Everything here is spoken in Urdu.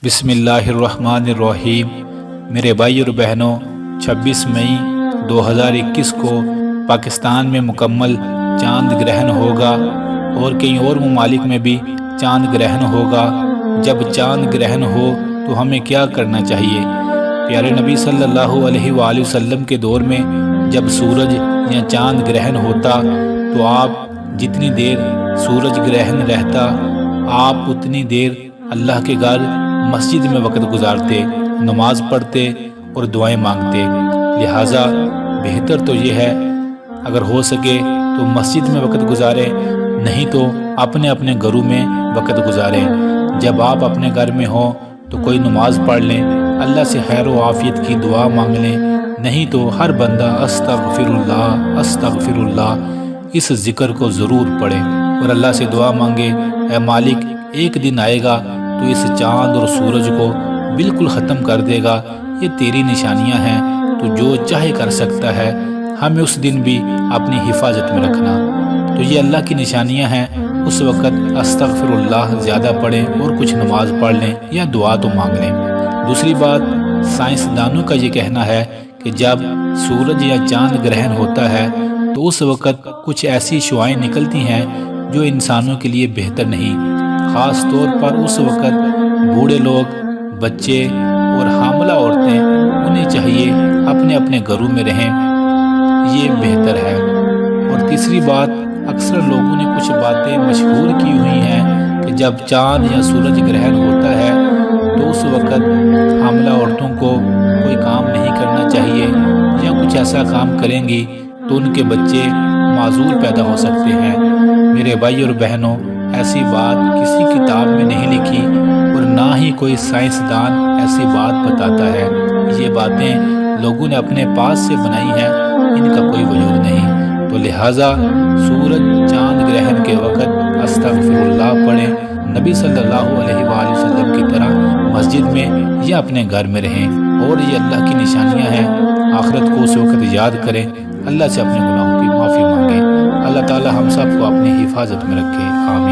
بسم اللہ الرحمن الرحیم۔ میرے بھائی اور بہنوں، 26 مئی 2021 کو پاکستان میں مکمل چاند گرہن ہوگا اور کئی اور ممالک میں بھی چاند گرہن ہوگا۔ جب چاند گرہن ہو تو ہمیں کیا کرنا چاہیے؟ پیارے نبی صلی اللہ علیہ وآلہ وسلم کے دور میں جب سورج یا چاند گرہن ہوتا تو آپ جتنی دیر سورج گرہن رہتا آپ اتنی دیر اللہ کے گھر مسجد میں وقت گزارتے، نماز پڑھتے اور دعائیں مانگتے۔ لہٰذا بہتر تو یہ ہے اگر ہو سکے تو مسجد میں وقت گزاریں، نہیں تو اپنے اپنے گھروں میں وقت گزاریں۔ جب آپ اپنے گھر میں ہوں تو کوئی نماز پڑھ لیں، اللہ سے خیر و عافیت کی دعا مانگ لیں، نہیں تو ہر بندہ استغفر اللہ اس ذکر کو ضرور پڑھے اور اللہ سے دعا مانگے، اے مالک ایک دن آئے گا تو اس چاند اور سورج کو بالکل ختم کر دے گا، یہ تیری نشانیاں ہیں، تو جو چاہے کر سکتا ہے، ہمیں اس دن بھی اپنی حفاظت میں رکھنا۔ تو یہ اللہ کی نشانیاں ہیں، اس وقت استغفر اللہ زیادہ پڑھیں اور کچھ نماز پڑھ لیں یا دعا تو مانگ لیں۔ دوسری بات، سائنسدانوں کا یہ کہنا ہے کہ جب سورج یا چاند گرہن ہوتا ہے تو اس وقت کچھ ایسی شعاعیں نکلتی ہیں جو انسانوں کے لیے بہتر نہیں، خاص طور پر اس وقت بوڑھے لوگ، بچے اور حاملہ عورتیں، انہیں چاہیے اپنے اپنے گھروں میں رہیں، یہ بہتر ہے۔ اور تیسری بات، اکثر لوگوں نے کچھ باتیں مشہور کی ہوئی ہیں کہ جب چاند یا سورج گرہن ہوتا ہے تو اس وقت حاملہ عورتوں کو کوئی کام نہیں کرنا چاہیے، یا کچھ ایسا کام کریں گی تو ان کے بچے معذور پیدا ہو سکتے ہیں۔ میرے بھائی اور بہنوں، ایسی بات کسی کتاب میں نہیں لکھی اور نہ ہی کوئی سائنسدان ایسی بات بتاتا ہے، یہ باتیں لوگوں نے اپنے پاس سے بنائی ہیں، ان کا کوئی وجود نہیں۔ تو لہٰذا سورج چاند گرہن کے وقت استغفر اللہ پڑھیں، نبی صلی اللہ علیہ وآلہ وسلم کی طرح مسجد میں یا اپنے گھر میں رہیں، اور یہ اللہ کی نشانیاں ہیں۔ آخرت کو اس وقت یاد کریں، اللہ سے اپنے گناہوں کی معافی مانگیں۔ اللہ تعالی ہم سب کو اپنی حفاظت میں رکھے، آمین۔